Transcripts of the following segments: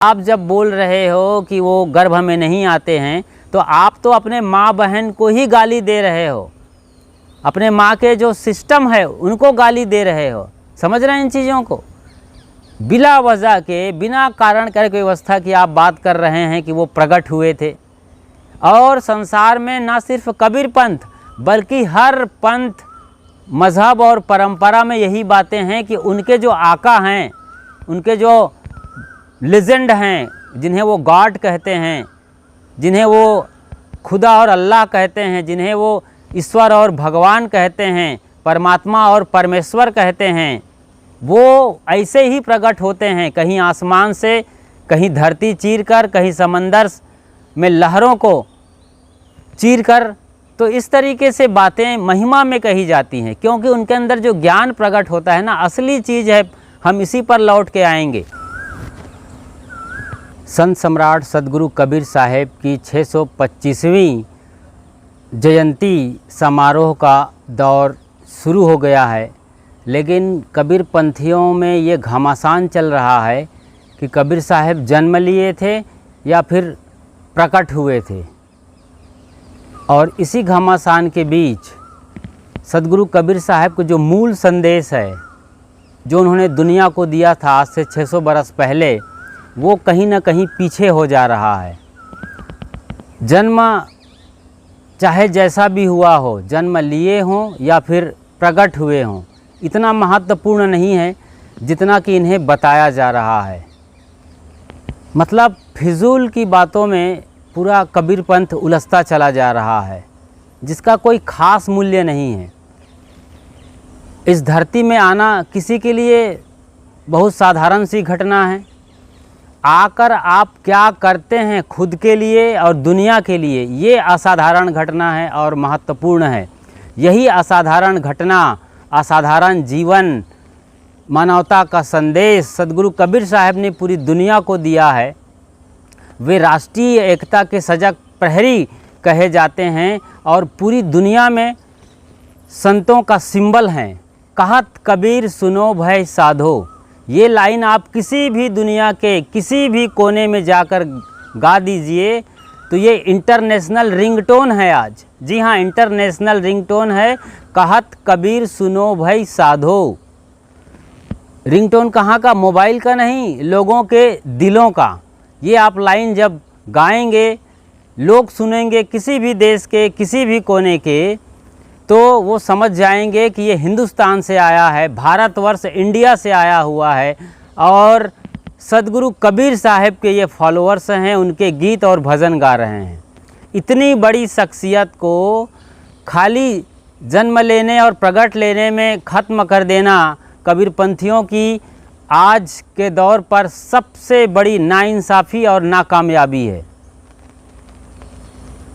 आप जब बोल रहे हो कि वो गर्भ में नहीं आते हैं, तो आप तो अपने माँ बहन को ही गाली दे रहे हो, अपने माँ के जो सिस्टम है उनको गाली दे रहे हो। समझ रहे हैं इन चीज़ों को? बिला वजह के, बिना कारण कर व्यवस्था की आप बात कर रहे हैं कि वो प्रकट हुए थे। और संसार में ना सिर्फ कबीर पंथ बल्कि हर पंथ, मज़हब और परंपरा में यही बातें हैं कि उनके जो आका हैं, उनके जो लेजेंड हैं, जिन्हें वो गॉड कहते हैं, जिन्हें वो खुदा और अल्लाह कहते हैं, जिन्हें वो ईश्वर और भगवान कहते हैं, परमात्मा और परमेश्वर कहते हैं, वो ऐसे ही प्रकट होते हैं, कहीं आसमान से, कहीं धरती चीर कर, कहीं समंदर में लहरों को चीर कर। तो इस तरीके से बातें महिमा में कही जाती हैं, क्योंकि उनके अंदर जो ज्ञान प्रकट होता है ना, असली चीज़ है। हम इसी पर लौट के आएंगे। संत सम्राट सदगुरु कबीर साहेब की 625वीं जयंती समारोह का दौर शुरू हो गया है, लेकिन कबीर पंथियों में ये घमासान चल रहा है कि कबीर साहब जन्म लिए थे या फिर प्रकट हुए थे। और इसी घमासान के बीच सदगुरु कबीर साहब को जो मूल संदेश है, जो उन्होंने दुनिया को दिया था आज से 600 बरस पहले, वो कहीं ना कहीं पीछे हो जा रहा है। जन्म चाहे जैसा भी हुआ हो, जन्म लिए हों या फिर प्रकट हुए हों, इतना महत्वपूर्ण नहीं है जितना कि इन्हें बताया जा रहा है। मतलब फिजूल की बातों में पूरा कबीर पंथ उलझता चला जा रहा है, जिसका कोई ख़ास मूल्य नहीं है। इस धरती में आना किसी के लिए बहुत साधारण सी घटना है। आकर आप क्या करते हैं खुद के लिए और दुनिया के लिए, ये असाधारण घटना है और महत्वपूर्ण है। यही असाधारण घटना, असाधारण जीवन, मानवता का संदेश सदगुरु कबीर साहब ने पूरी दुनिया को दिया है। वे राष्ट्रीय एकता के सजग प्रहरी कहे जाते हैं और पूरी दुनिया में संतों का सिंबल हैं। कहत कबीर सुनो भय साधो, ये लाइन आप किसी भी दुनिया के किसी भी कोने में जाकर गा दीजिए तो ये इंटरनेशनल रिंगटोन है आज। जी हाँ, इंटरनेशनल रिंगटोन है, कहत कबीर सुनो भई साधो। रिंगटोन कहाँ का? मोबाइल का नहीं, लोगों के दिलों का। ये आप लाइन जब गाएंगे, लोग सुनेंगे किसी भी देश के किसी भी कोने के, तो वो समझ जाएंगे कि ये हिंदुस्तान से आया है, भारतवर्ष इंडिया से आया हुआ है और सदगुरु कबीर साहब के ये फॉलोअर्स हैं, उनके गीत और भजन गा रहे हैं। इतनी बड़ी शख्सियत को खाली जन्म लेने और प्रगट लेने में ख़त्म कर देना कबीर पंथियों की आज के दौर पर सबसे बड़ी नाइंसाफ़ी और नाकामयाबी है।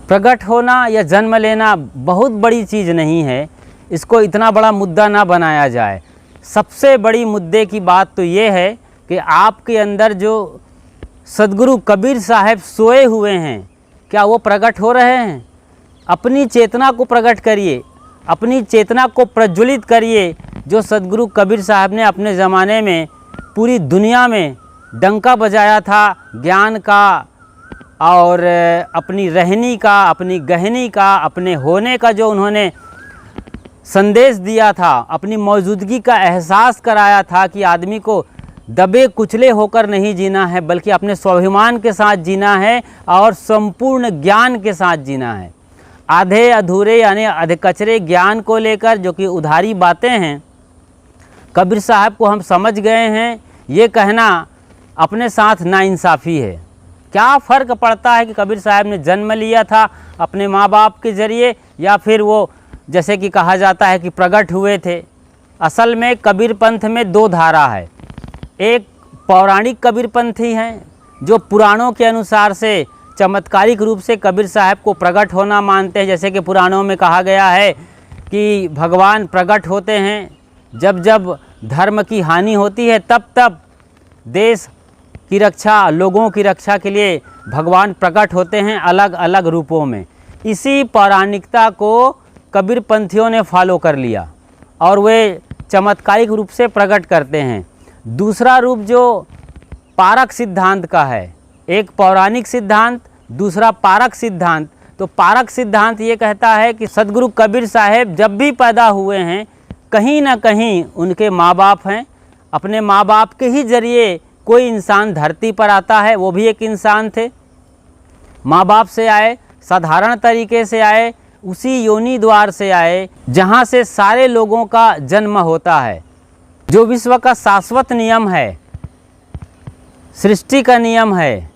प्रकट होना या जन्म लेना बहुत बड़ी चीज़ नहीं है, इसको इतना बड़ा मुद्दा ना बनाया जाए। सबसे बड़ी मुद्दे की बात तो ये है कि आपके अंदर जो सदगुरु कबीर साहब सोए हुए हैं, क्या वो प्रकट हो रहे हैं? अपनी चेतना को प्रकट करिए, अपनी चेतना को प्रज्वलित करिए। जो सदगुरु कबीर साहब ने अपने ज़माने में पूरी दुनिया में डंका बजाया था ज्ञान का और अपनी रहनी का, अपनी गहनी का, अपने होने का जो उन्होंने संदेश दिया था, अपनी मौजूदगी का एहसास कराया था कि आदमी को दबे कुचले होकर नहीं जीना है, बल्कि अपने स्वाभिमान के साथ जीना है और संपूर्ण ज्ञान के साथ जीना है। आधे अधूरे यानी अधकचरे ज्ञान को लेकर जो कि उधारी बातें हैं, कबीर साहब को हम समझ गए हैं, ये कहना अपने साथ नाइंसाफ़ी है। क्या फ़र्क पड़ता है कि कबीर साहब ने जन्म लिया था अपने माँ बाप के ज़रिए या फिर वो जैसे कि कहा जाता है कि प्रकट हुए थे। असल में कबीर पंथ में दो धारा है। एक पौराणिक कबीर पंथी हैं जो पुराणों के अनुसार से चमत्कारिक रूप से कबीर साहब को प्रकट होना मानते हैं। जैसे कि पुराणों में कहा गया है कि भगवान प्रकट होते हैं, जब जब धर्म की हानि होती है तब तब देश की रक्षा, लोगों की रक्षा के लिए भगवान प्रकट होते हैं अलग अलग रूपों में। इसी पौराणिकता को कबीर पंथियों ने फॉलो कर लिया और वे चमत्कारिक रूप से प्रकट करते हैं। दूसरा रूप जो पारक सिद्धांत का है। एक पौराणिक सिद्धांत, दूसरा पारक सिद्धांत। तो पारक सिद्धांत ये कहता है कि सदगुरु कबीर साहब जब भी पैदा हुए हैं कहीं ना कहीं उनके माँ बाप हैं, अपने माँ बाप के ही जरिए कोई इंसान धरती पर आता है, वो भी एक इंसान थे, माँ बाप से आए, साधारण तरीके से आए, उसी योनि द्वार से आए जहाँ से सारे लोगों का जन्म होता है। जो विश्व का शाश्वत नियम है, सृष्टि का नियम है,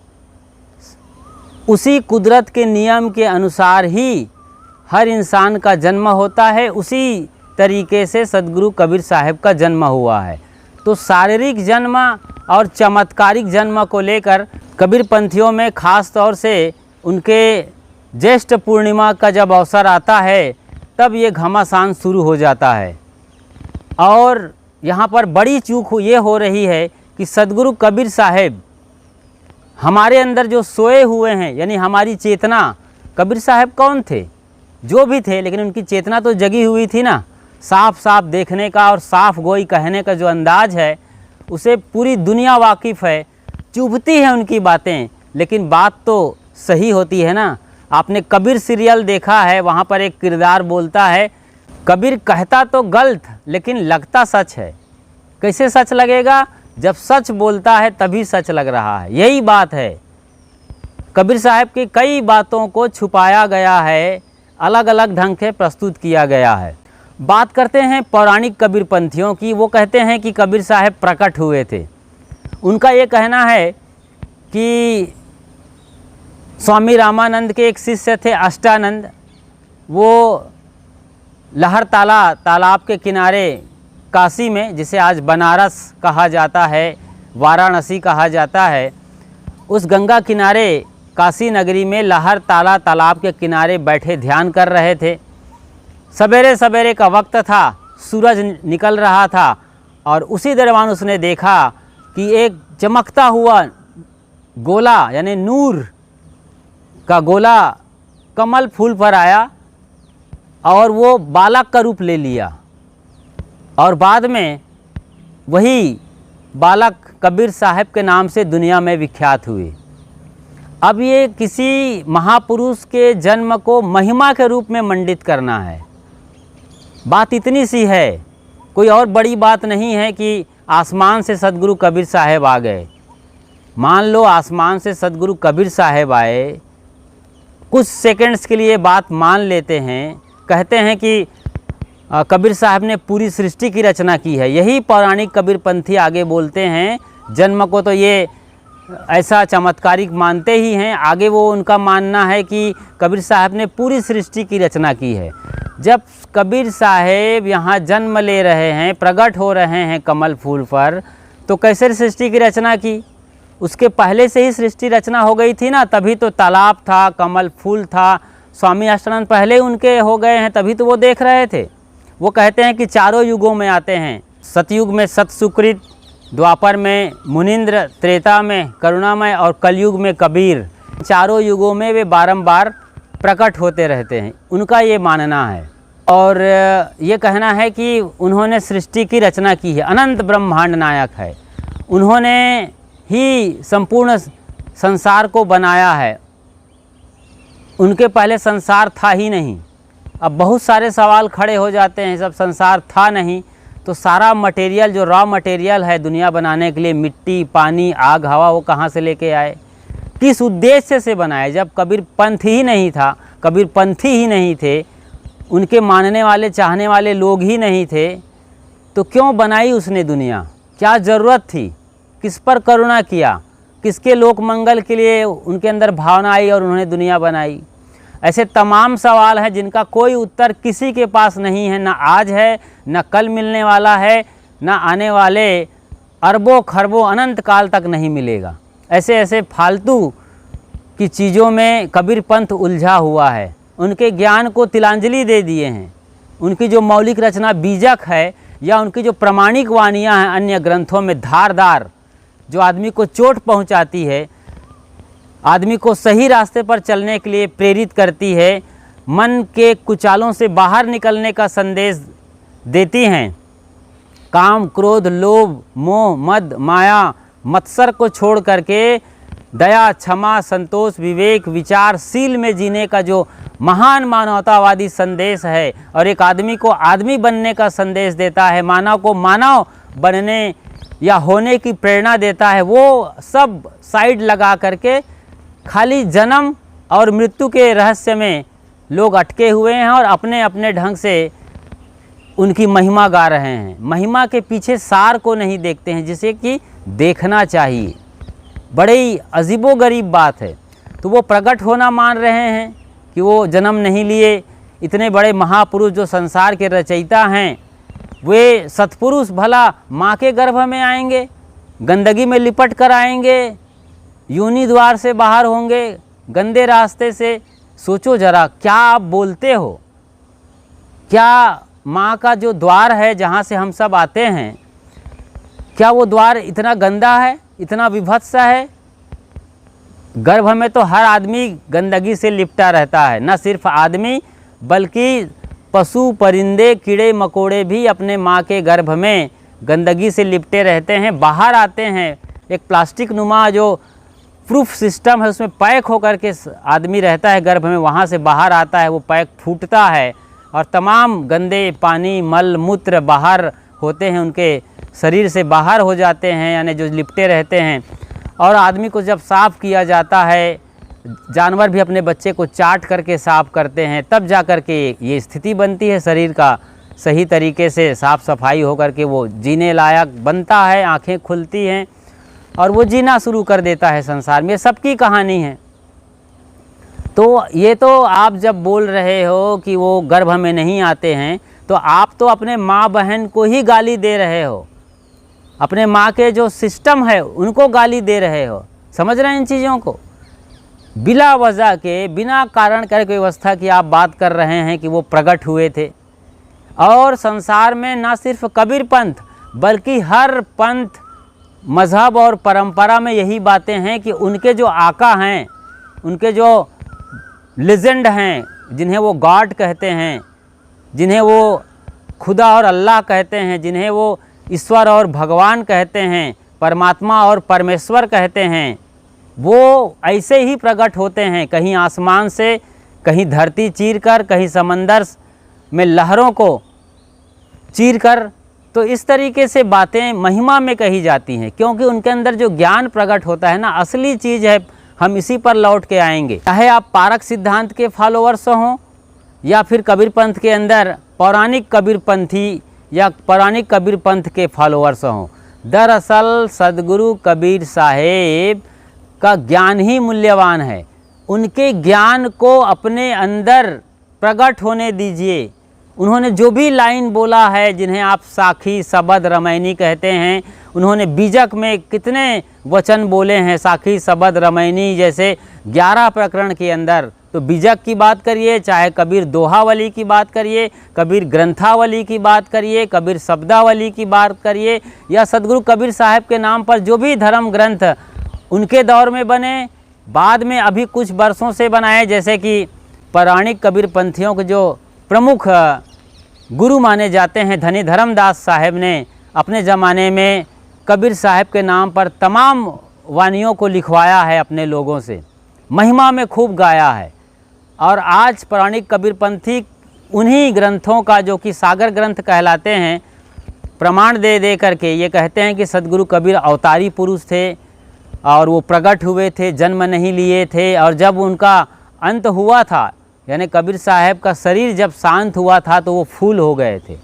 उसी कुदरत के नियम के अनुसार ही हर इंसान का जन्म होता है। उसी तरीके से सदगुरु कबीर साहब का जन्म हुआ है। तो शारीरिक जन्म और चमत्कारिक जन्म को लेकर कबीर पंथियों में ख़ास तौर से उनके ज्येष्ठ पूर्णिमा का जब अवसर आता है तब ये घमासान शुरू हो जाता है। और यहाँ पर बड़ी चूक ये हो रही है कि सदगुरु कबीर साहब हमारे अंदर जो सोए हुए हैं, यानी हमारी चेतना, कबीर साहब कौन थे? जो भी थे, लेकिन उनकी चेतना तो जगी हुई थी ना। साफ साफ देखने का और साफ गोई कहने का जो अंदाज है उसे पूरी दुनिया वाकिफ़ है। चुभती है उनकी बातें, लेकिन बात तो सही होती है ना। आपने कबीर सीरियल देखा है, वहाँ पर एक किरदार बोलता है, कबीर कहता तो गलत लेकिन लगता सच है। कैसे सच लगेगा? जब सच बोलता है तभी सच लग रहा है। यही बात है। कबीर साहब की कई बातों को छुपाया गया है, अलग अलग ढंग से प्रस्तुत किया गया है। बात करते हैं पौराणिक कबीर पंथियों की। वो कहते हैं कि कबीर साहब प्रकट हुए थे। उनका ये कहना है कि स्वामी रामानंद के एक शिष्य थे अष्टानंद, वो लहर तालाब के किनारे काशी में, जिसे आज बनारस कहा जाता है, वाराणसी कहा जाता है, उस गंगा किनारे काशी नगरी में लहर तालाब के किनारे बैठे ध्यान कर रहे थे। सवेरे सवेरे का वक्त था, सूरज निकल रहा था और उसी दरमियान उसने देखा कि एक चमकता हुआ गोला, यानी नूर का गोला कमल फूल पर आया और वो बालक का रूप ले लिया और बाद में वही बालक कबीर साहब के नाम से दुनिया में विख्यात हुए। अब ये किसी महापुरुष के जन्म को महिमा के रूप में मंडित करना है। बात इतनी सी है, कोई और बड़ी बात नहीं है कि आसमान से सदगुरु कबीर साहब आ गए। मान लो आसमान से सदगुरु कबीर साहब आए, कुछ सेकंड्स के लिए बात मान लेते हैं, कहते हैं कि कबीर साहब ने पूरी सृष्टि की रचना की है। यही पौराणिक कबीर पंथी आगे बोलते हैं। जन्म को तो ये ऐसा चमत्कारिक मानते ही हैं, आगे वो उनका मानना है कि कबीर साहब ने पूरी सृष्टि की रचना की है। जब कबीर साहब यहाँ जन्म ले रहे हैं, प्रकट हो रहे हैं कमल फूल पर, तो कैसे सृष्टि की रचना की? उसके पहले से ही सृष्टि रचना हो गई थी ना, तभी तो तालाब था, कमल फूल था। स्वामी अष्टानंद पहले उनके हो गए हैं, तभी तो वो देख रहे थे। वो कहते हैं कि चारों युगों में आते हैं, सतयुग में सत सुकृत, द्वापर में मुनिंद्र, त्रेता में करुणामय और कलयुग में कबीर। चारों युगों में वे बारंबार प्रकट होते रहते हैं, उनका ये मानना है। और ये कहना है कि उन्होंने सृष्टि की रचना की है, अनंत ब्रह्मांड नायक है, उन्होंने ही संपूर्ण संसार को बनाया है, उनके पहले संसार था ही नहीं। अब बहुत सारे सवाल खड़े हो जाते हैं, जब संसार था नहीं तो सारा मटेरियल, जो रॉ मटेरियल है दुनिया बनाने के लिए, मिट्टी, पानी, आग, हवा, वो कहाँ से लेके आए, किस उद्देश्य से बनाए? जब कबीर पंथ ही नहीं था, कबीर पंथी ही नहीं थे, उनके मानने वाले चाहने वाले लोग ही नहीं थे, तो क्यों बनाई उसने दुनिया? क्या ज़रूरत थी? किस पर करुणा किया? किसके लोक मंगल के लिए उनके अंदर भावना आई और उन्होंने दुनिया बनाई? ऐसे तमाम सवाल हैं जिनका कोई उत्तर किसी के पास नहीं है, ना आज है, ना कल मिलने वाला है, ना आने वाले अरबों खरबों अनंत काल तक नहीं मिलेगा। ऐसे ऐसे फालतू की चीज़ों में कबीर पंथ उलझा हुआ है, उनके ज्ञान को तिलांजलि दे दिए हैं। उनकी जो मौलिक रचना बीजक है या उनकी जो प्रमाणिक वाणियाँ हैं अन्य ग्रंथों में, धारदार, जो आदमी को चोट पहुँचाती है, आदमी को सही रास्ते पर चलने के लिए प्रेरित करती है, मन के कुचालों से बाहर निकलने का संदेश देती हैं। काम, क्रोध, लोभ, मोह, मद, माया, मत्सर को छोड़ करके दया, क्षमा, संतोष, विवेक, विचारशील में जीने का जो महान मानवतावादी संदेश है और एक आदमी को आदमी बनने का संदेश देता है, मानव को मानव बनने या होने की प्रेरणा देता है, वो सब साइड लगा करके खाली जन्म और मृत्यु के रहस्य में लोग अटके हुए हैं और अपने अपने ढंग से उनकी महिमा गा रहे हैं। महिमा के पीछे सार को नहीं देखते हैं, जिसे कि देखना चाहिए। बड़ी अजीबोगरीब बात है। तो वो प्रकट होना मान रहे हैं कि वो जन्म नहीं लिए। इतने बड़े महापुरुष जो संसार के रचयिता हैं, वे सत्पुरुष भला माँ के गर्भ में आएंगे, गंदगी में लिपट कर आएंगे, योनि द्वार से बाहर होंगे, गंदे रास्ते से। सोचो जरा, क्या आप बोलते हो? क्या माँ का जो द्वार है जहाँ से हम सब आते हैं, क्या वो द्वार इतना गंदा है, इतना विभत्स है? गर्भ में तो हर आदमी गंदगी से लिपटा रहता है। न सिर्फ आदमी बल्कि पशु, परिंदे, कीड़े मकोड़े भी अपने माँ के गर्भ में गंदगी से लिपटे रहते हैं। बाहर आते हैं, एक प्लास्टिक नुमा जो प्रूफ सिस्टम है उसमें पैक होकर के आदमी रहता है गर्भ में, वहाँ से बाहर आता है, वो पैक फूटता है और तमाम गंदे पानी, मल, मूत्र बाहर होते हैं, उनके शरीर से बाहर हो जाते हैं, यानी जो लिपटे रहते हैं। और आदमी को जब साफ़ किया जाता है, जानवर भी अपने बच्चे को चाट करके साफ़ करते हैं, तब जा कर के ये स्थिति बनती है शरीर का सही तरीके से साफ़ सफाई हो कर के वो जीने लायक बनता है, आँखें खुलती हैं और वो जीना शुरू कर देता है संसार में। सबकी कहानी है। तो ये तो आप जब बोल रहे हो कि वो गर्भ में नहीं आते हैं, तो आप तो अपने माँ बहन को ही गाली दे रहे हो, अपने माँ के जो सिस्टम है उनको गाली दे रहे हो। समझ रहे हैं इन चीज़ों को? बिला वजह के, बिना कारण कर व्यवस्था की आप बात कर रहे हैं कि वो प्रकट हुए थे। और संसार में ना सिर्फ कबीर पंथ बल्कि हर पंथ, मज़हब और परंपरा में यही बातें हैं कि उनके जो आका हैं, उनके जो लेजेंड हैं, जिन्हें वो गॉड कहते हैं, जिन्हें वो खुदा और अल्लाह कहते हैं, जिन्हें वो ईश्वर और भगवान कहते हैं, परमात्मा और परमेश्वर कहते हैं, वो ऐसे ही प्रकट होते हैं, कहीं आसमान से, कहीं धरती चीर कर, कहीं समंदर में लहरों को चीर कर। तो इस तरीके से बातें महिमा में कही जाती हैं, क्योंकि उनके अंदर जो ज्ञान प्रकट होता है ना, असली चीज़ है। हम इसी पर लौट के आएंगे। चाहे आप पारक सिद्धांत के फॉलोअर्स हों या फिर कबीर पंथ के अंदर पौराणिक कबीर पंथी या पौराणिक कबीर पंथ के फॉलोअर्स हों, दरअसल सदगुरु कबीर साहेब का ज्ञान ही मूल्यवान है। उनके ज्ञान को अपने अंदर प्रकट होने दीजिए। उन्होंने जो भी लाइन बोला है, जिन्हें आप साखी, सबद, रमैनी कहते हैं, उन्होंने बीजक में कितने वचन बोले हैं, साखी, सबद, रमैनी जैसे 11 प्रकरण के अंदर। तो बीजक की बात करिए, चाहे कबीर दोहावली की बात करिए, कबीर ग्रंथावली की बात करिए, कबीर शब्दावली की बात करिए, या सदगुरु कबीर साहब के नाम पर जो भी धर्म ग्रंथ उनके दौर में बने, बाद में अभी कुछ वर्षों से बनाए, जैसे कि पौराणिक कबीर पंथियों के जो प्रमुख गुरु माने जाते हैं, धनी धर्मदास साहब ने अपने ज़माने में कबीर साहब के नाम पर तमाम वानियों को लिखवाया है, अपने लोगों से महिमा में खूब गाया है। और आज पौराणिक कबीर पंथी उन्हीं ग्रंथों का, जो कि सागर ग्रंथ कहलाते हैं, प्रमाण दे दे करके ये कहते हैं कि सदगुरु कबीर अवतारी पुरुष थे और वो प्रकट हुए थे, जन्म नहीं लिए थे। और जब उनका अंत हुआ था, यानी कबीर साहब का शरीर जब शांत हुआ था, तो वो फूल हो गए थे,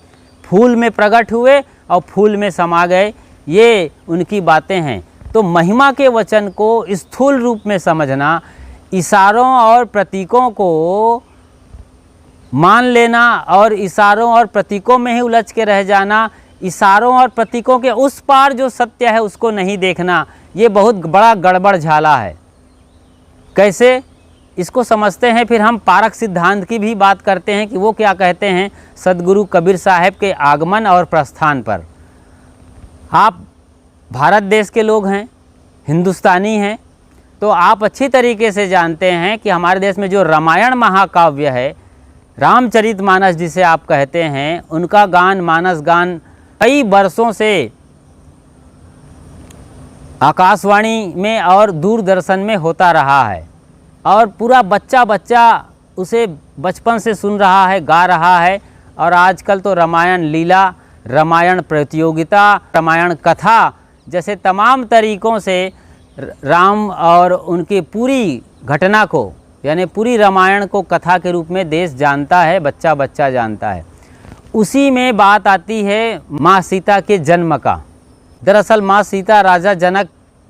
फूल में प्रकट हुए और फूल में समा गए। ये उनकी बातें हैं। तो महिमा के वचन को स्थूल रूप में समझना, इशारों और प्रतीकों को मान लेना और इशारों और प्रतीकों में ही उलझ के रह जाना, इशारों और प्रतीकों के उस पार जो सत्य है उसको नहीं देखना, ये बहुत बड़ा गड़बड़ झाला है। कैसे इसको समझते हैं? फिर हम पारक सिद्धांत की भी बात करते हैं कि वो क्या कहते हैं सदगुरु कबीर साहब के आगमन और प्रस्थान पर। आप भारत देश के लोग हैं, हिंदुस्तानी हैं, तो आप अच्छी तरीके से जानते हैं कि हमारे देश में जो रामायण महाकाव्य है, रामचरितमानस जिसे आप कहते हैं, उनका गान, मानस गान कई वर्षों से आकाशवाणी में और दूरदर्शन में होता रहा है और पूरा बच्चा बच्चा उसे बचपन से सुन रहा है, गा रहा है। और आजकल तो रामायण लीला, रामायण प्रतियोगिता, रामायण कथा जैसे तमाम तरीक़ों से राम और उनकी पूरी घटना को यानी पूरी रामायण को कथा के रूप में देश जानता है, बच्चा बच्चा जानता है। उसी में बात आती है माँ सीता के जन्म का। दरअसल माँ सीता राजा जनक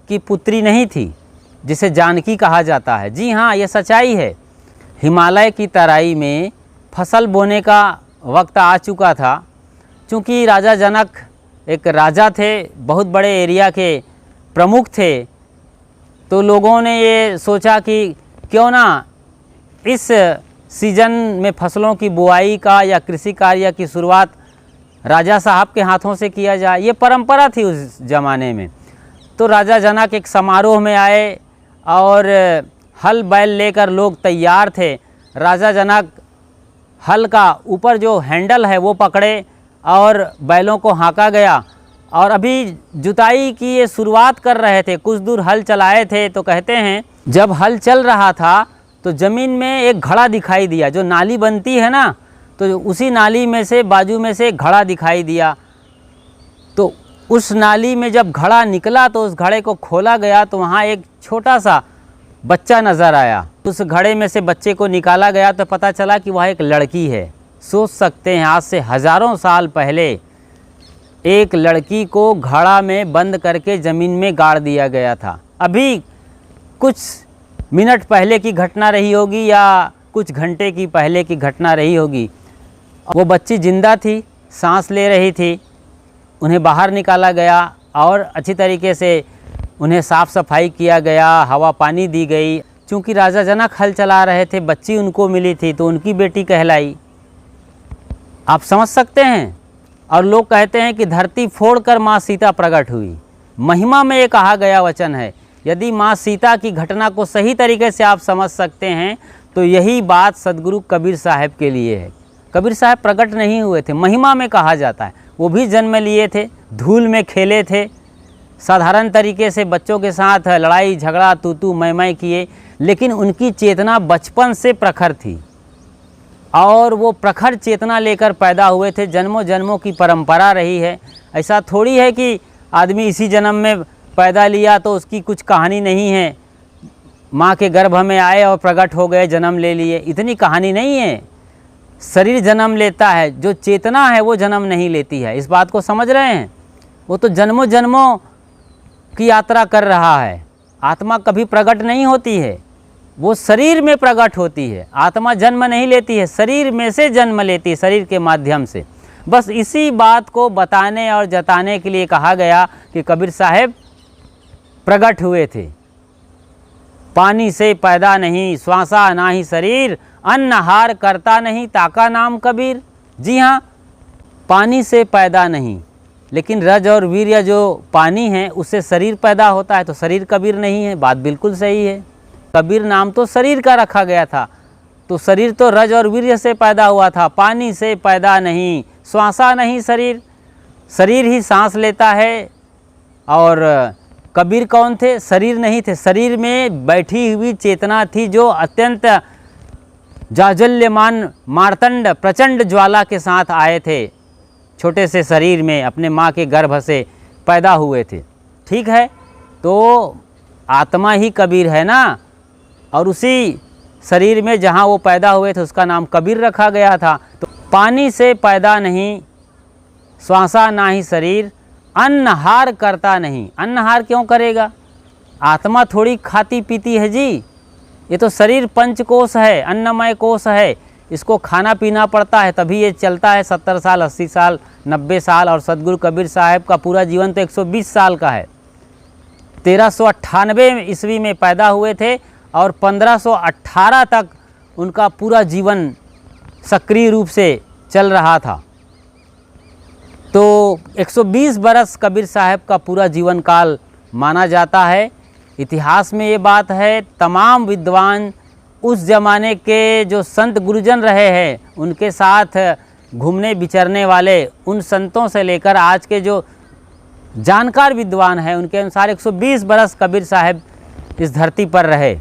की पुत्री नहीं थी, जिसे जानकी कहा जाता है। जी हाँ, ये सच्चाई है। हिमालय की तराई में फसल बोने का वक्त आ चुका था। चूँकि राजा जनक एक राजा थे, बहुत बड़े एरिया के प्रमुख थे, तो लोगों ने ये सोचा कि क्यों ना इस सीज़न में फसलों की बुआई का या कृषि कार्य की शुरुआत राजा साहब के हाथों से किया जाए। ये परंपरा थी उस ज़माने में। तो राजा जनक एक समारोह में आए और हल बैल लेकर लोग तैयार थे। राजा जनक हल का ऊपर जो हैंडल है वो पकड़े और बैलों को हाँका गया और अभी जुताई की ये शुरुआत कर रहे थे, कुछ दूर हल चलाए थे। तो कहते हैं जब हल चल रहा था तो ज़मीन में एक घड़ा दिखाई दिया, जो नाली बनती है ना, तो उसी नाली में से बाजू में से एक घड़ा दिखाई दिया। तो उस नाली में जब घड़ा निकला तो उस घड़े को खोला गया तो वहाँ एक छोटा सा बच्चा नज़र आया। उस घड़े में से बच्चे को निकाला गया तो पता चला कि वह एक लड़की है। सोच सकते हैं, आज से हज़ारों साल पहले एक लड़की को घड़ा में बंद करके ज़मीन में गाड़ दिया गया था। अभी कुछ मिनट पहले की घटना रही होगी या कुछ घंटे की पहले की घटना रही होगी। वो बच्ची ज़िंदा थी, सांस ले रही थी। उन्हें बाहर निकाला गया और अच्छी तरीके से उन्हें साफ़ सफाई किया गया, हवा पानी दी गई। चूँकि राजा जनक हल चला रहे थे, बच्ची उनको मिली थी तो उनकी बेटी कहलाई। आप समझ सकते हैं। और लोग कहते हैं कि धरती फोड़कर माँ सीता प्रकट हुई। महिमा में ये कहा गया वचन है। यदि माँ सीता की घटना को सही तरीके से आप समझ सकते हैं तो यही बात सदगुरु कबीर साहब के लिए है। कबीर साहब प्रकट नहीं हुए थे, महिमा में कहा जाता है। वो भी जन्म लिए थे, धूल में खेले थे, साधारण तरीके से बच्चों के साथ लड़ाई झगड़ा तू मैं किए, लेकिन उनकी चेतना बचपन से प्रखर थी और वो प्रखर चेतना लेकर पैदा हुए थे। जन्मों जन्मों की परंपरा रही है। ऐसा थोड़ी है कि आदमी इसी जन्म में पैदा लिया तो उसकी कुछ कहानी नहीं है, माँ के गर्भ में आए और प्रकट हो गए, जन्म ले लिए, इतनी कहानी नहीं है। शरीर जन्म लेता है, जो चेतना है वो जन्म नहीं लेती है। इस बात को समझ रहे हैं। वो तो जन्मों जन्मों की यात्रा कर रहा है। आत्मा कभी प्रकट नहीं होती है, वो शरीर में प्रकट होती है। आत्मा जन्म नहीं लेती है, शरीर में से जन्म लेती है, शरीर के माध्यम से। बस इसी बात को बताने और जताने के लिए कहा गया कि कबीर साहब प्रकट हुए थे। पानी से पैदा नहीं श्वासा ना ही शरीर, अन्न हार करता नहीं ताका नाम कबीर। जी हाँ, पानी से पैदा नहीं, लेकिन रज और वीर्य जो पानी है उससे शरीर पैदा होता है, तो शरीर कबीर नहीं है। बात बिल्कुल सही है। कबीर नाम तो शरीर का रखा गया था, तो शरीर तो रज और वीर्य से पैदा हुआ था। पानी से पैदा नहीं श्वासा नहीं शरीर, शरीर ही सांस लेता है। और कबीर कौन थे? शरीर नहीं थे, शरीर में बैठी हुई चेतना थी जो अत्यंत जाजल्यमान मार्तंड प्रचंड ज्वाला के साथ आए थे। छोटे से शरीर में अपने माँ के गर्भ से पैदा हुए थे। ठीक है, तो आत्मा ही कबीर है ना, और उसी शरीर में जहाँ वो पैदा हुए थे उसका नाम कबीर रखा गया था। तो पानी से पैदा नहीं श्वासा ना ही शरीर, अन्नहार करता नहीं। अन्नहार क्यों करेगा? आत्मा थोड़ी खाती पीती है जी। ये तो शरीर पंचकोश है, अन्नमय कोश है। इसको खाना पीना पड़ता है तभी ये चलता है। 70 साल 80 साल 90 साल। और सदगुरु कबीर साहब का पूरा जीवन तो 120 साल का है। 1398 ईस्वी में पैदा हुए थे और 1518 तक उनका पूरा जीवन सक्रिय रूप से चल रहा था। तो 120 बरस कबीर साहब का पूरा जीवन काल माना जाता है। इतिहास में ये बात है, तमाम विद्वान उस ज़माने के जो संत गुरुजन रहे हैं उनके साथ घूमने विचरने वाले उन संतों से लेकर आज के जो जानकार विद्वान है। उनके अनुसार 120 बरस कबीर साहब इस धरती पर रहे।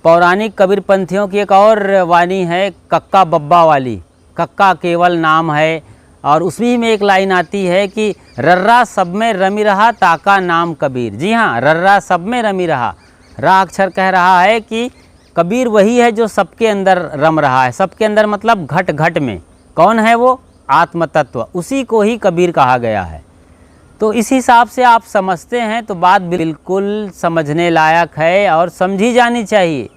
पौराणिक कबीरपंथियों की एक और वाणी है कक्का बब्बा वाली। कक्का केवल नाम है और उसमें में एक लाइन आती है कि रर्रा सब में रमी रहा ताका नाम कबीर। जी हाँ, रर्रा सब में रमी रहा। रा अक्षर कह रहा है कि कबीर वही है जो सबके अंदर रम रहा है। सबके अंदर मतलब घट घट में। कौन है वो? आत्म तत्व। उसी को ही कबीर कहा गया है। तो इस हिसाब से आप समझते हैं तो बात बिल्कुल समझने लायक है और समझी जानी चाहिए।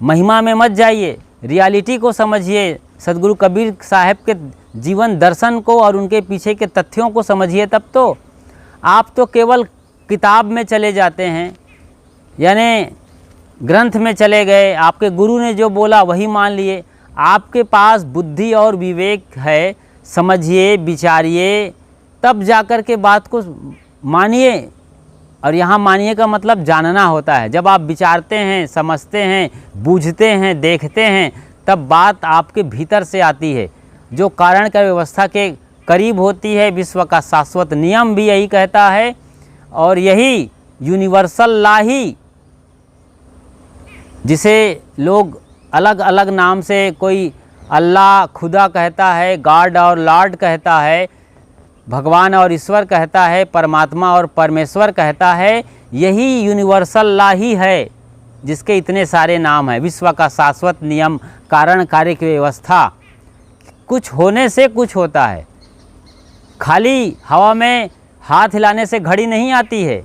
महिमा में मत जाइए, रियलिटी को समझिए। सदगुरु कबीर साहब के जीवन दर्शन को और उनके पीछे के तथ्यों को समझिए, तब तो। आप तो केवल किताब में चले जाते हैं, यानी ग्रंथ में चले गए, आपके गुरु ने जो बोला वही मान लिए। आपके पास बुद्धि और विवेक है, समझिए, विचारिए, तब जाकर के बात को मानिए। और यहाँ मानिए का मतलब जानना होता है। जब आप विचारते हैं, समझते हैं, बूझते हैं, देखते हैं, तब बात आपके भीतर से आती है, जो कारण का व्यवस्था के करीब होती है। विश्व का शाश्वत नियम भी यही कहता है और यही यूनिवर्सल लॉ ही, जिसे लोग अलग अलग नाम से, कोई अल्लाह खुदा कहता है, गॉड और लॉर्ड कहता है, भगवान और ईश्वर कहता है, परमात्मा और परमेश्वर कहता है, यही यूनिवर्सल लॉ ही है जिसके इतने सारे नाम हैं। विश्व का शाश्वत नियम, कारण कार्य की व्यवस्था। कुछ होने से कुछ होता है। खाली हवा में हाथ हिलाने से घड़ी नहीं आती है,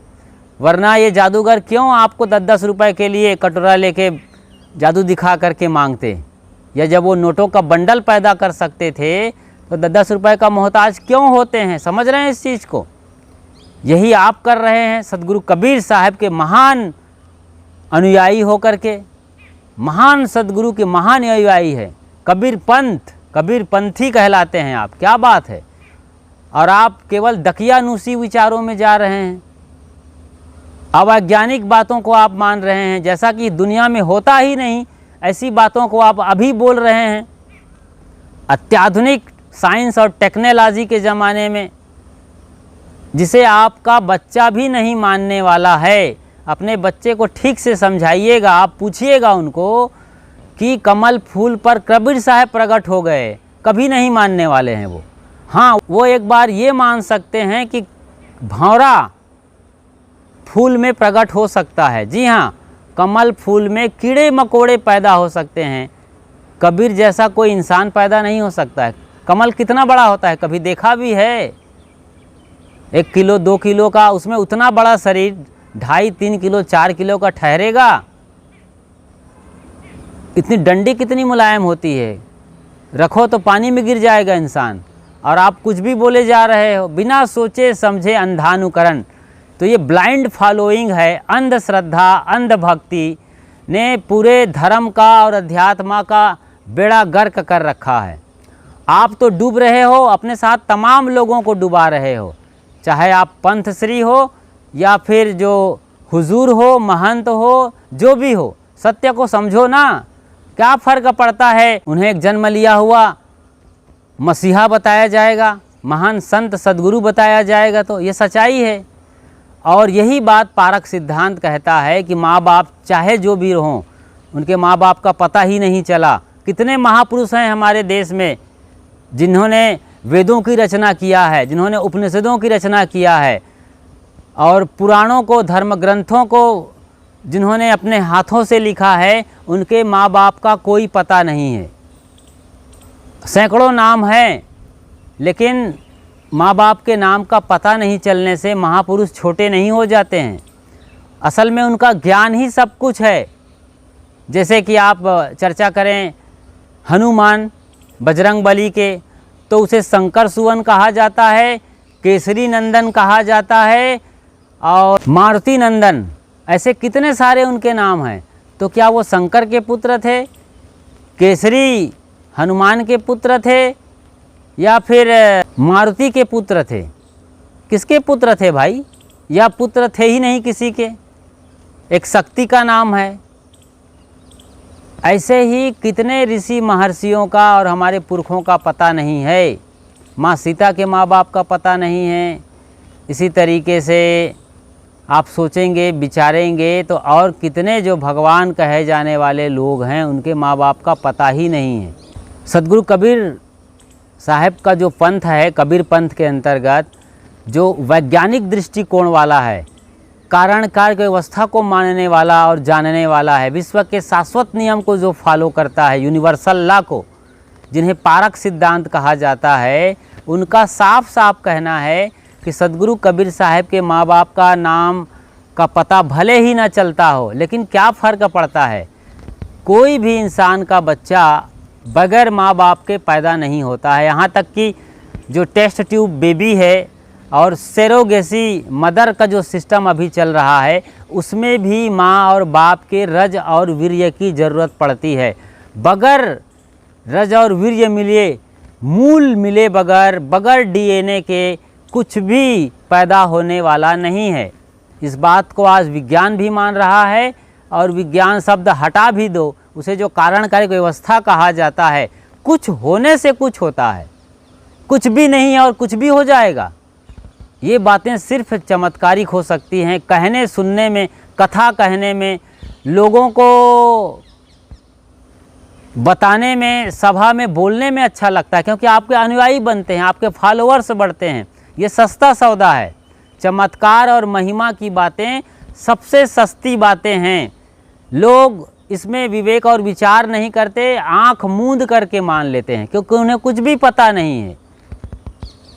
वरना ये जादूगर क्यों आपको 10-10 रुपए के लिए कटोरा लेके जादू दिखा करके मांगते? या जब वो नोटों का बंडल पैदा कर सकते थे तो 10-10 रुपए का मोहताज क्यों होते हैं? समझ रहे हैं इस चीज़ को? यही आप कर रहे हैं। सदगुरु कबीर साहब के महान अनुयायी होकर के, महान सदगुरु के महान अनुयायी है। कबीर पंथ, कबीर पंथी कहलाते हैं आप। क्या बात है! और आप केवल दकियानूसी विचारों में जा रहे हैं, अवैज्ञानिक बातों को आप मान रहे हैं, जैसा कि दुनिया में होता ही नहीं, ऐसी बातों को आप अभी बोल रहे हैं। अत्याधुनिक साइंस और टेक्नोलॉजी के ज़माने में, जिसे आपका बच्चा भी नहीं मानने वाला है। अपने बच्चे को ठीक से समझाइएगा, आप पूछिएगा उनको कि कमल फूल पर कबीर साहब प्रकट हो गए, कभी नहीं मानने वाले हैं वो। हाँ, वो एक बार ये मान सकते हैं कि भंवरा फूल में प्रकट हो सकता है। जी हाँ, कमल फूल में कीड़े मकोड़े पैदा हो सकते हैं, कबीर जैसा कोई इंसान पैदा नहीं हो सकता है। कमल कितना बड़ा होता है, कभी देखा भी है? 1 किलो 2 किलो का, उसमें उतना बड़ा शरीर 2.5-3 किलो 4 किलो का ठहरेगा? इतनी डंडी कितनी मुलायम होती है, रखो तो पानी में गिर जाएगा इंसान। और आप कुछ भी बोले जा रहे हो बिना सोचे समझे, अंधानुकरण। तो ये ब्लाइंड फॉलोइंग है। अंधश्रद्धा, अंधभक्ति ने पूरे धर्म का और अध्यात्म का बेड़ा गर्क कर रखा है। आप तो डूब रहे हो, अपने साथ तमाम लोगों को डुबा रहे हो। चाहे आप पंथ श्री हो या फिर जो हुजूर हो, महंत हो, जो भी हो, सत्य को समझो ना। क्या फ़र्क पड़ता है? उन्हें एक जन्म लिया हुआ मसीहा बताया जाएगा, महान संत सदगुरु बताया जाएगा, तो ये सच्चाई है। और यही बात पारक सिद्धांत कहता है कि माँ बाप चाहे जो भी हों, उनके माँ बाप का पता ही नहीं चला। कितने महापुरुष हैं हमारे देश में जिन्होंने वेदों की रचना किया है, जिन्होंने उपनिषदों की रचना किया है, और पुराणों को, धर्म ग्रंथों को जिन्होंने अपने हाथों से लिखा है, उनके माँ बाप का कोई पता नहीं है। सैकड़ों नाम हैं, लेकिन माँ बाप के नाम का पता नहीं चलने से महापुरुष छोटे नहीं हो जाते हैं। असल में उनका ज्ञान ही सब कुछ है। जैसे कि आप चर्चा करें हनुमान, बजरंगबली के, तो उसे शंकर सुवन कहा जाता है, केसरी नंदन कहा जाता है, और मारुति नंदन, ऐसे कितने सारे उनके नाम हैं। तो क्या वो शंकर के पुत्र थे, केसरी हनुमान के पुत्र थे, या फिर मारुति के पुत्र थे? किसके पुत्र थे भाई? या पुत्र थे ही नहीं किसी के। एक शक्ति का नाम है। ऐसे ही कितने ऋषि महर्षियों का और हमारे पुरखों का पता नहीं है। माँ सीता के माँ बाप का पता नहीं है, इसी तरीके से आप सोचेंगे विचारेंगे तो और कितने जो भगवान कहे जाने वाले लोग हैं उनके माँ बाप का पता ही नहीं है। सदगुरु कबीर साहब का जो पंथ है, कबीर पंथ के अंतर्गत जो वैज्ञानिक दृष्टिकोण वाला है, कारण कार्य व्यवस्था को मानने वाला और जानने वाला है, विश्व के शाश्वत नियम को जो फॉलो करता है, यूनिवर्सल लॉ को, जिन्हें पारक सिद्धांत कहा जाता है, उनका साफ साफ कहना है कि सदगुरु कबीर साहब के माँ बाप का नाम का पता भले ही ना चलता हो, लेकिन क्या फ़र्क पड़ता है। कोई भी इंसान का बच्चा बगैर माँ बाप के पैदा नहीं होता है। यहाँ तक कि जो टेस्ट ट्यूब बेबी है और सेरोगेसी मदर का जो सिस्टम अभी चल रहा है, उसमें भी माँ और बाप के रज और वीर्य की ज़रूरत पड़ती है। बगैर रज और वीर्य मिले, मूल मिले बगैर डीएनए के कुछ भी पैदा होने वाला नहीं है। इस बात को आज विज्ञान भी मान रहा है, और विज्ञान शब्द हटा भी दो, उसे जो कारण कार्य व्यवस्था कहा जाता है, कुछ होने से कुछ होता है, कुछ भी नहीं है और कुछ भी हो जाएगा। ये बातें सिर्फ चमत्कारिक हो सकती हैं, कहने सुनने में, कथा कहने में, लोगों को बताने में, सभा में बोलने में अच्छा लगता है, क्योंकि आपके अनुयायी बनते हैं, आपके फॉलोअर्स बढ़ते हैं। ये सस्ता सौदा है। चमत्कार और महिमा की बातें सबसे सस्ती बातें हैं। लोग इसमें विवेक और विचार नहीं करते, आंख मूंद करके मान लेते हैं, क्योंकि उन्हें कुछ भी पता नहीं है।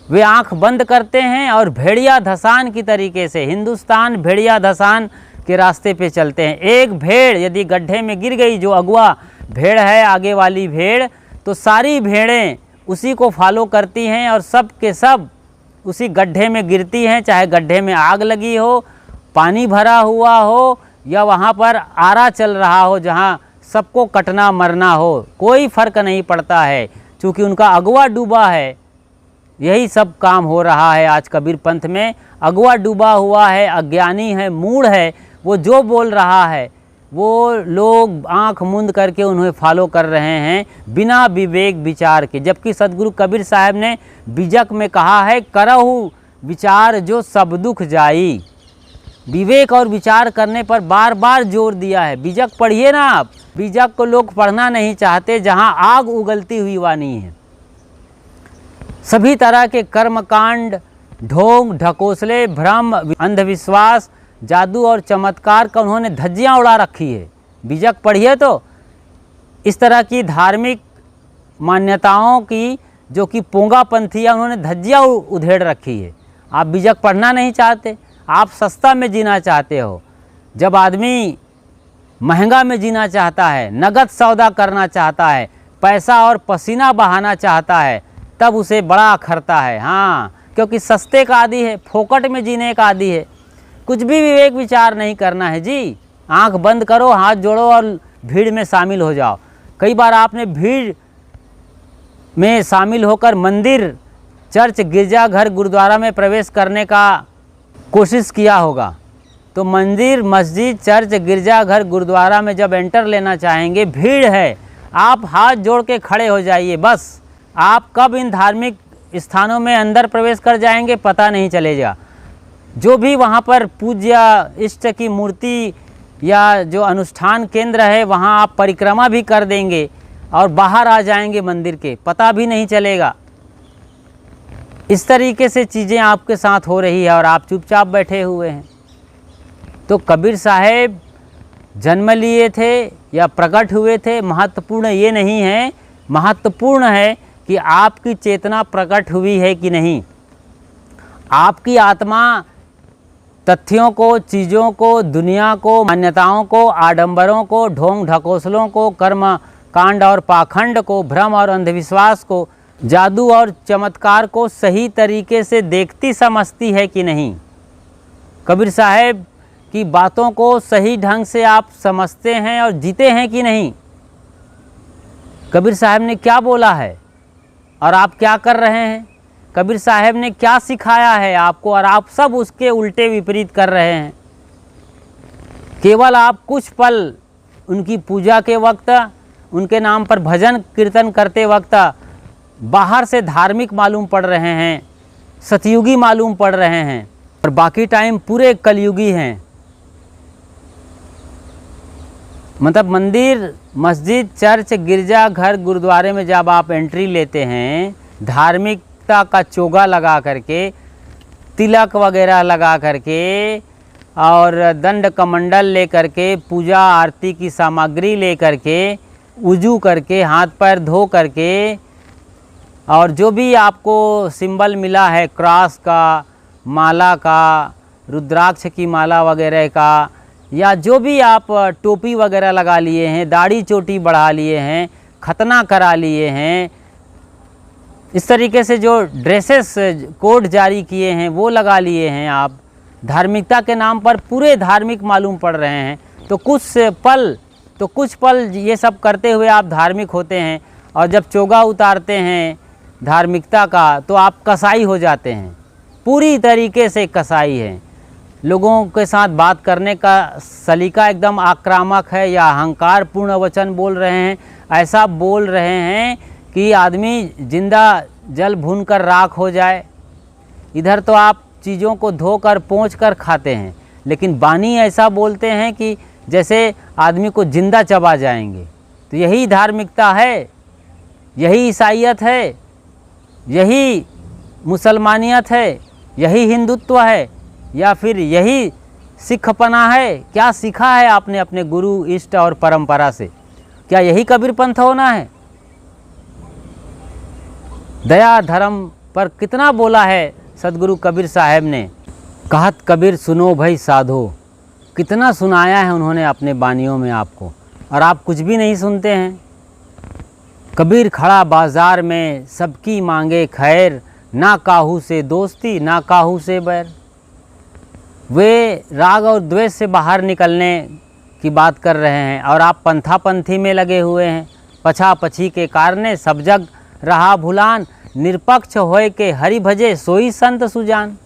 वे आंख बंद करते हैं और भेड़िया धसान की तरीके से, हिंदुस्तान भेड़िया धसान के रास्ते पे चलते हैं। एक भेड़ यदि गड्ढे में गिर गई, जो अगुआ भेड़ है, आगे वाली भेड़, तो सारी भेड़ें उसी को फॉलो करती हैं और सब के सब उसी गड्ढे में गिरती हैं। चाहे गड्ढे में आग लगी हो, पानी भरा हुआ हो, या वहाँ पर आरा चल रहा हो जहाँ सबको कटना मरना हो, कोई फ़र्क नहीं पड़ता है, क्योंकि उनका अगुआ डूबा है। यही सब काम हो रहा है आज कबीर पंथ में। अगुआ डूबा हुआ है, अज्ञानी है, मूढ़ है, वो जो बोल रहा है वो लोग आंख मूंद करके उन्हें फॉलो कर रहे हैं बिना विवेक विचार के। जबकि सदगुरु कबीर साहब ने बीजक में कहा है, करहु विचार जो सब दुख जाई। विवेक और विचार करने पर बार बार जोर दिया है। बीजक पढ़िए ना आप, बीजक को लोग पढ़ना नहीं चाहते, जहाँ आग उगलती हुई वाणी है। सभी तरह के कर्मकांड, ढोंग ढकोसले, भ्रम, अंधविश्वास, जादू और चमत्कार का उन्होंने धज्जियाँ उड़ा रखी है। बीजक पढ़िए तो इस तरह की धार्मिक मान्यताओं की, जो कि पोंगापंथी है, उन्होंने धज्जियाँ उधेड़ रखी है। आप बीजक पढ़ना नहीं चाहते, आप सस्ता में जीना चाहते हो। जब आदमी महंगा में जीना चाहता है, नगद सौदा करना चाहता है, पैसा और पसीना बहाना चाहता है, तब उसे बड़ा अखरता है। हाँ, क्योंकि सस्ते का आदी है, फोकट में जीने का आदी है, कुछ भी विवेक विचार नहीं करना है जी। आंख बंद करो, हाथ जोड़ो और भीड़ में शामिल हो जाओ। कई बार आपने भीड़ में शामिल होकर मंदिर, चर्च, गिरजाघर, गुरुद्वारा में प्रवेश करने का कोशिश किया होगा। तो मंदिर, मस्जिद, चर्च, गिरजाघर, गुरुद्वारा में जब एंटर लेना चाहेंगे, भीड़ है, आप हाथ जोड़ के खड़े हो जाइए। बस आप कब इन धार्मिक स्थानों में अंदर प्रवेश कर जाएंगे पता नहीं चलेगा। जो भी वहाँ पर पूज्य इष्ट की मूर्ति या जो अनुष्ठान केंद्र है, वहाँ आप परिक्रमा भी कर देंगे और बाहर आ जाएंगे मंदिर के, पता भी नहीं चलेगा। इस तरीके से चीज़ें आपके साथ हो रही है और आप चुपचाप बैठे हुए हैं। तो कबीर साहब जन्म लिए थे या प्रकट हुए थे, महत्वपूर्ण ये नहीं है। महत्वपूर्ण है कि आपकी चेतना प्रकट हुई है कि नहीं। आपकी आत्मा तथ्यों को, चीज़ों को, दुनिया को, मान्यताओं को, आडंबरों को, ढोंग ढकोसलों को, कर्म कांड और पाखंड को, भ्रम और अंधविश्वास को, जादू और चमत्कार को सही तरीके से देखती समझती है कि नहीं। कबीर साहब की बातों को सही ढंग से आप समझते हैं और जीते हैं कि नहीं। कबीर साहब ने क्या बोला है और आप क्या कर रहे हैं। कबीर साहब ने क्या सिखाया है आपको और आप सब उसके उल्टे विपरीत कर रहे हैं। केवल आप कुछ पल उनकी पूजा के वक्त, उनके नाम पर भजन कीर्तन करते वक्त बाहर से धार्मिक मालूम पड़ रहे हैं, सतयुगी मालूम पड़ रहे हैं, और बाकी टाइम पूरे कलयुगी हैं। मतलब मंदिर, मस्जिद, चर्च, गिरजा घर, गुरुद्वारे में जब आप एंट्री लेते हैं, धार्मिकता का चोगा लगा करके, तिलक वगैरह लगा करके और दंड कमंडल ले करके, पूजा आरती की सामग्री ले करके, वुजू करके, हाथ पैर धो करके, और जो भी आपको सिंबल मिला है क्रॉस का, माला का, रुद्राक्ष की माला वगैरह का, या जो भी आप टोपी वगैरह लगा लिए हैं, दाढ़ी चोटी बढ़ा लिए हैं, खतना करा लिए हैं, इस तरीके से जो ड्रेसेस कोड जारी किए हैं वो लगा लिए हैं, आप धार्मिकता के नाम पर पूरे धार्मिक मालूम पड़ रहे हैं। तो कुछ पल ये सब करते हुए आप धार्मिक होते हैं, और जब चोगा उतारते हैं धार्मिकता का तो आप कसाई हो जाते हैं, पूरी तरीके से कसाई हैं। लोगों के साथ बात करने का सलीका एकदम आक्रामक है, या अहंकार पूर्ण वचन बोल रहे हैं, ऐसा बोल रहे हैं कि आदमी जिंदा जल भून कर राख हो जाए। इधर तो आप चीज़ों को धोकर पोंछ कर खाते हैं, लेकिन बानी ऐसा बोलते हैं कि जैसे आदमी को जिंदा चबा जाएंगे। तो यही धार्मिकता है, यही ईसाईयत है, यही मुसलमानियत है, यही हिंदुत्व है, या फिर यही सिखपना है? क्या सीखा है आपने अपने गुरु, इष्ट और परंपरा से? क्या यही कबीर पंथ होना है? दया धर्म पर कितना बोला है सदगुरु कबीर साहब ने। कहत कबीर सुनो भाई साधो, कितना सुनाया है उन्होंने अपने बानियों में आपको, और आप कुछ भी नहीं सुनते हैं। कबीर खड़ा बाजार में सबकी मांगे खैर, ना काहू से दोस्ती ना काहू से बैर। वे राग और द्वेष से बाहर निकलने की बात कर रहे हैं, और आप पंथी में लगे हुए हैं। पछा पछी के कारणे सब जग रहा भुलान, निरपक्ष होए के हरि भजे सोई संत सुजान।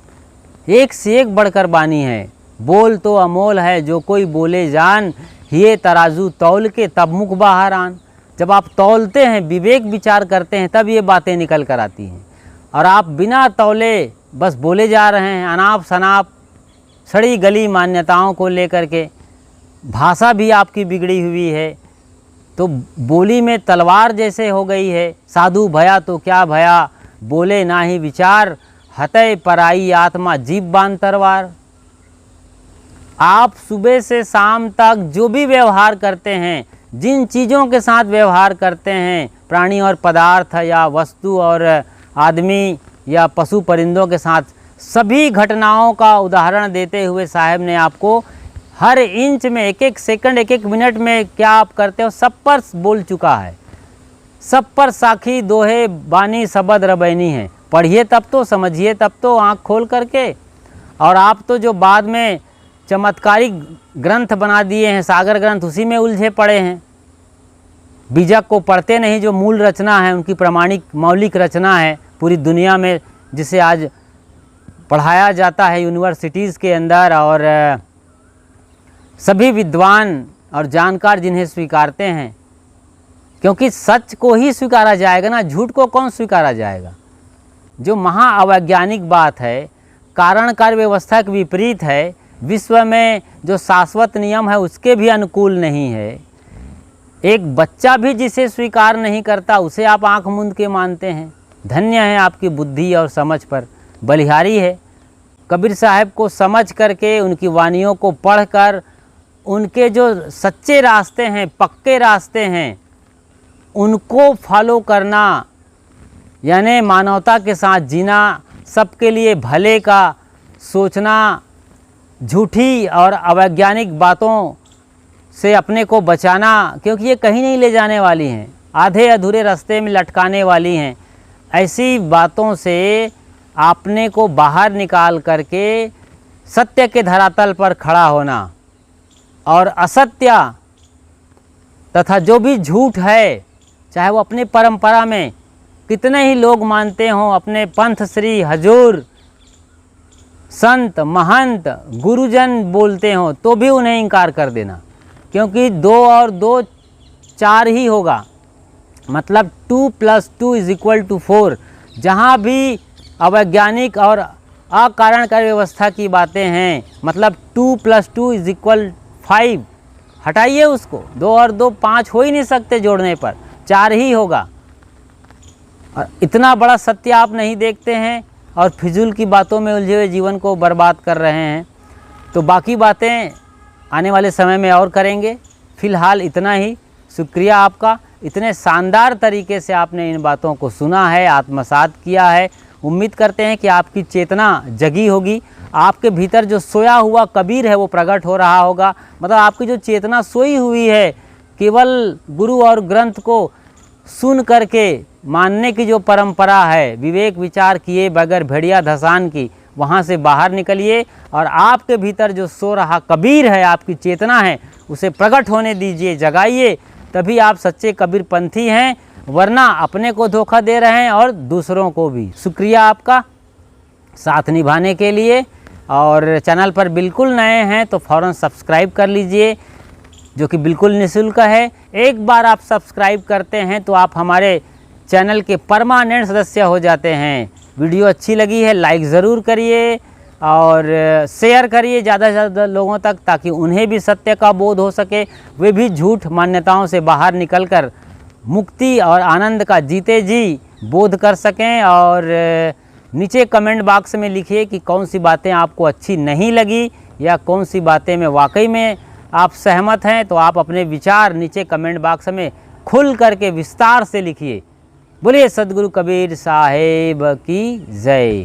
एक से एक बढ़कर बानी है। बोल तो अमोल है जो कोई बोले जान, ये तराजू तौल के तब मुख बाहर आन। जब आप तौलते हैं, विवेक विचार करते हैं, तब ये बातें निकल कर आती हैं। और आप बिना तौले बस बोले जा रहे हैं, अनाप शनाप सड़ी गली मान्यताओं को लेकर के। भाषा भी आपकी बिगड़ी हुई है, तो बोली में तलवार जैसे हो गई है। साधु भया तो क्या भया, बोले ना ही विचार, हतय पराई आत्मा जीभ बांध तरवार। आप सुबह से शाम तक जो भी व्यवहार करते हैं, जिन चीज़ों के साथ व्यवहार करते हैं, प्राणी और पदार्थ या वस्तु और आदमी या पशु परिंदों के साथ, सभी घटनाओं का उदाहरण देते हुए साहब ने आपको हर इंच में, एक एक सेकंड, एक एक मिनट में क्या आप करते हो सब पर बोल चुका है। सब पर साखी दोहे बानी सबद रबैनी है। पढ़िए तब तो, समझिए तब तो आँख खोल करके। और आप तो जो बाद में चमत्कारिक ग्रंथ बना दिए हैं, सागर ग्रंथ, उसी में उलझे पड़े हैं। बीजक को पढ़ते नहीं, जो मूल रचना है, उनकी प्रमाणिक मौलिक रचना है पूरी दुनिया में, जिसे आज पढ़ाया जाता है यूनिवर्सिटीज़ के अंदर, और सभी विद्वान और जानकार जिन्हें स्वीकारते हैं। क्योंकि सच को ही स्वीकारा जाएगा ना, झूठ को कौन स्वीकारा जाएगा। जो महाअवैज्ञानिक बात है, कारण कार्य व्यवस्था के विपरीत है, विश्व में जो शाश्वत नियम है उसके भी अनुकूल नहीं है, एक बच्चा भी जिसे स्वीकार नहीं करता उसे आप आंख मूंद के मानते हैं। धन्य है आपकी बुद्धि और समझ पर, बलिहारी है। कबीर साहब को समझ करके, उनकी वानियों को पढ़कर, उनके जो सच्चे रास्ते हैं, पक्के रास्ते हैं, उनको फॉलो करना, यानी मानवता के साथ जीना, सबके लिए भले का सोचना, झूठी और अवैज्ञानिक बातों से अपने को बचाना, क्योंकि ये कहीं नहीं ले जाने वाली हैं, आधे अधूरे रास्ते में लटकाने वाली हैं। ऐसी बातों से आपने को बाहर निकाल करके सत्य के धरातल पर खड़ा होना, और असत्य तथा जो भी झूठ है, चाहे वो अपने परंपरा में कितने ही लोग मानते हों, अपने पंथ श्री हजूर संत महंत गुरुजन बोलते हों, तो भी उन्हें इनकार कर देना। क्योंकि 2 और 2 4 ही होगा, मतलब 2 + 2 = 4। जहाँ भी अवैज्ञानिक और अकारणकर व्यवस्था की बातें हैं, मतलब 2 + 2 = 5, हटाइए उसको। 2 और 2 5 हो ही नहीं सकते, जोड़ने पर 4 ही होगा। और इतना बड़ा सत्य आप नहीं देखते हैं और फिजूल की बातों में उलझे हुए जीवन को बर्बाद कर रहे हैं। तो बाकी बातें आने वाले समय में और करेंगे। फ़िलहाल इतना ही। शुक्रिया आपका, इतने शानदार तरीके से आपने इन बातों को सुना है, आत्मसात किया है। उम्मीद करते हैं कि आपकी चेतना जगी होगी, आपके भीतर जो सोया हुआ कबीर है वो प्रकट हो रहा होगा। मतलब आपकी जो चेतना सोई हुई है, केवल गुरु और ग्रंथ को सुन करके मानने की जो परंपरा है, विवेक विचार किए बगैर भेड़िया धसान की, वहाँ से बाहर निकलिए और आपके भीतर जो सो रहा कबीर है, आपकी चेतना है, उसे प्रकट होने दीजिए, जगाइए। तभी आप सच्चे कबीरपंथी हैं, वरना अपने को धोखा दे रहे हैं और दूसरों को भी। शुक्रिया आपका साथ निभाने के लिए। और चैनल पर बिल्कुल नए हैं तो फ़ौरन सब्सक्राइब कर लीजिए, जो कि बिल्कुल निःशुल्क है। एक बार आप सब्सक्राइब करते हैं तो आप हमारे चैनल के परमानेंट सदस्य हो जाते हैं। वीडियो अच्छी लगी है लाइक ज़रूर करिए और शेयर करिए ज़्यादा से ज़्यादा लोगों तक, ताकि उन्हें भी सत्य का बोध हो सके, वे भी झूठ मान्यताओं से बाहर निकलकर मुक्ति और आनंद का जीते जी बोध कर सकें। और नीचे कमेंट बॉक्स में लिखिए कि कौन सी बातें आपको अच्छी नहीं लगी या कौन सी बातें में वाकई में आप सहमत हैं। तो आप अपने विचार नीचे कमेंट बॉक्स में खुल करके विस्तार से लिखिए। बोलिए सद्गुरु कबीर साहेब की जय।